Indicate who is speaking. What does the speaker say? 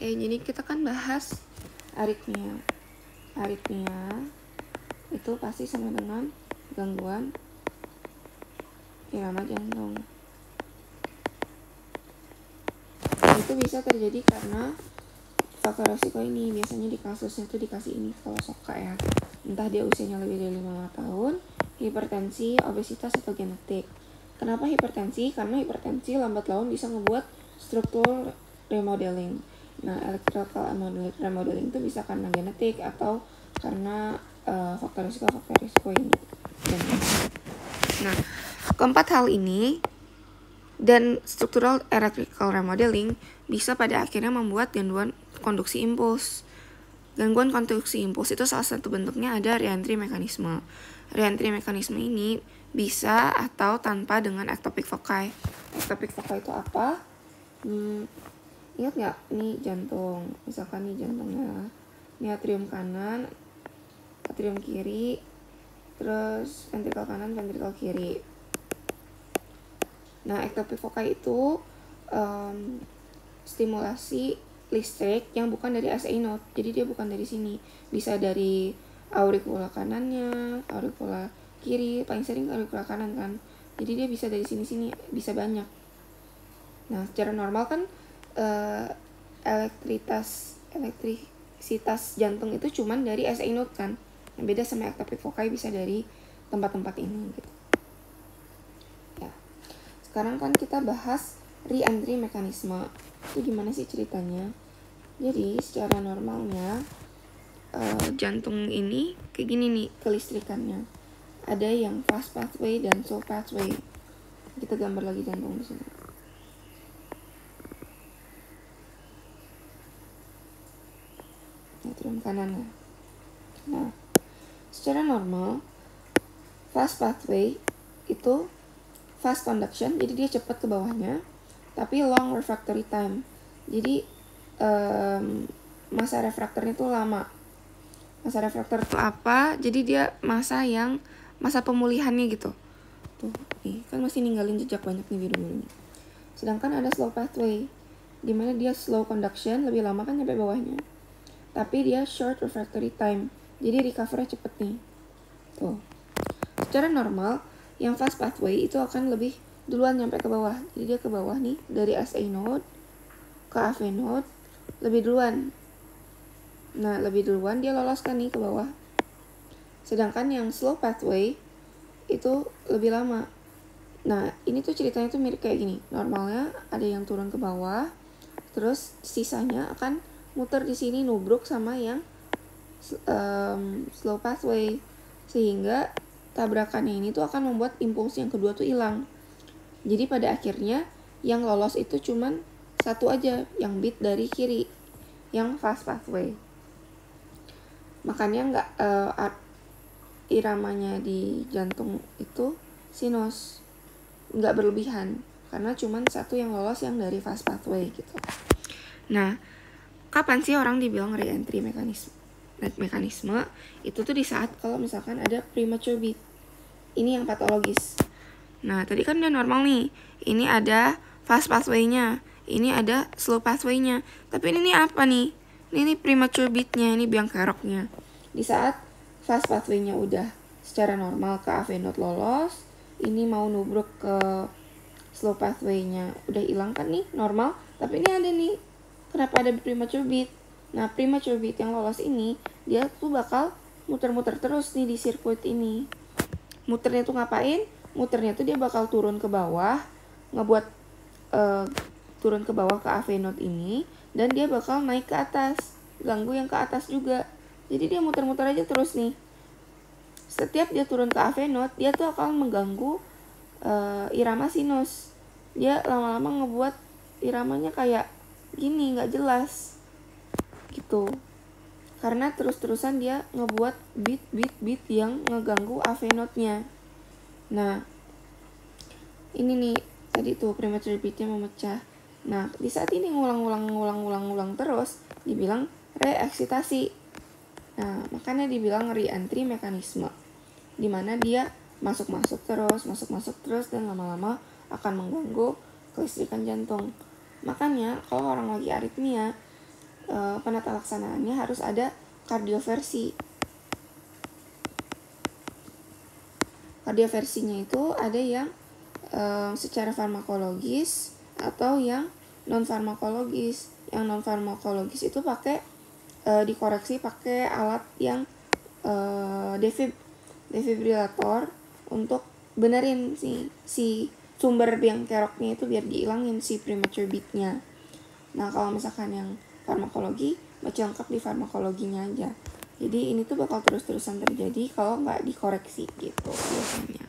Speaker 1: Oke, jadi kita kan bahas aritmia. Aritmia itu pasti sama dengan gangguan irama jantung. Itu bisa terjadi karena faktor resiko ini. Biasanya di kasusnya tuh dikasih ini kalau SOCA ya. Entah dia usianya lebih dari 5 tahun, hipertensi, obesitas, atau genetik. Kenapa hipertensi? Karena hipertensi lambat laun bisa ngebuat struktur remodeling. Nah, electrical remodeling itu bisa karena genetik atau karena faktor risiko ini. Nah, keempat hal ini dan struktural electrical remodeling bisa pada akhirnya membuat gangguan konduksi impuls. Gangguan konduksi impuls itu salah satu bentuknya ada reentry mekanisme. Reentry mekanisme ini bisa atau tanpa dengan ectopic foci. Ectopic foci itu apa? Ingat nggak? Ini jantung. Misalkan nih jantungnya. Ini atrium kanan, atrium kiri, terus ventrikel kanan, ventrikel kiri. Nah, ectopic foci itu stimulasi listrik yang bukan dari SA node. Jadi dia bukan dari sini. Bisa dari auricula kanannya, auricula kiri, paling sering auricula kanan kan. Jadi dia bisa dari sini-sini, bisa banyak. Nah, secara normal kan elektrisitas jantung itu cuman dari SA node kan. Yang beda sama ectopic foci bisa dari tempat-tempat ini gitu. Ya. Sekarang kan kita bahas reentry mekanisme. Itu gimana sih ceritanya? Jadi secara normalnya jantung ini kayak gini nih kelistrikannya. Ada yang fast pathway dan slow pathway. Kita gambar lagi jantung di sini. Atrium kanannya. Nah, secara normal fast pathway itu fast conduction, jadi dia cepat ke bawahnya, tapi long refractory time. Jadi masa refraktornya itu lama. Masa refraktor itu apa? Jadi dia masa pemulihannya gitu. Tuh, nih kan masih ninggalin jejak banyak nih biru-birunya. Sedangkan ada slow pathway, dimana dia slow conduction, lebih lama kan sampai bawahnya. Tapi dia short refractory time, jadi recovernya cepet nih. Tuh. Secara normal, yang fast pathway itu akan lebih duluan nyampe ke bawah. Jadi dia ke bawah nih, dari SA node ke AV node, lebih duluan. Nah, lebih duluan dia loloskan nih ke bawah. Sedangkan yang slow pathway itu lebih lama. Nah, ini tuh ceritanya tuh mirip kayak gini. Normalnya ada yang turun ke bawah, terus sisanya akan muter di sini nubruk sama yang slow pathway, sehingga tabrakannya ini tuh akan membuat impuls yang kedua tuh hilang. Jadi pada akhirnya yang lolos itu cuman satu aja, yang beat dari kiri, yang fast pathway. Makanya iramanya di jantung itu sinus, nggak berlebihan, karena cuman satu yang lolos yang dari fast pathway gitu. Nah, kapan sih orang dibilang reentry mekanisme? Itu tuh di saat kalau misalkan ada premature beat. Ini yang patologis. Nah, tadi kan udah normal nih. Ini ada fast pathway-nya, ini ada slow pathway-nya. Tapi ini apa nih? Ini premature beat-nya, ini biang keroknya. Di saat fast pathway-nya udah secara normal ke AV node lolos, ini mau nubruk ke slow pathway-nya udah hilang kan nih, normal. Tapi ini ada nih, kenapa ada premature beat? Nah, premature beat yang lolos ini, dia tuh bakal muter-muter terus nih di sirkuit ini. Muternya tuh ngapain? Muternya tuh dia bakal turun ke bawah, ngebuat turun ke bawah ke AV node ini, dan dia bakal naik ke atas, ganggu yang ke atas juga. Jadi dia muter-muter aja terus nih. Setiap dia turun ke AV node, dia tuh akan mengganggu irama sinus. Dia lama-lama ngebuat iramanya kayak gini, nggak jelas gitu. Karena terus-terusan dia ngebuat beat yang ngeganggu AV node-nya. Nah, ini nih tadi tuh premature beat-nya memecah. Nah, di saat ini ngulang terus dibilang reeksitasi. Nah, makanya dibilang reentry mekanisme, dimana dia masuk terus dan lama-lama akan mengganggu kelistrikan jantung. Makanya kalau orang lagi aritmia, penata laksanaannya harus ada kardioversi. Kardioversinya itu ada yang secara farmakologis atau yang non farmakologis. Yang non farmakologis itu pakai dikoreksi pakai alat yang defibrilator untuk benerin si sumber yang keroknya itu biar dihilangin si premature beat-nya. Nah kalau misalkan yang farmakologi baca lengkap di farmakologinya aja. Jadi ini tuh bakal terus-terusan terjadi kalau nggak dikoreksi gitu biasanya.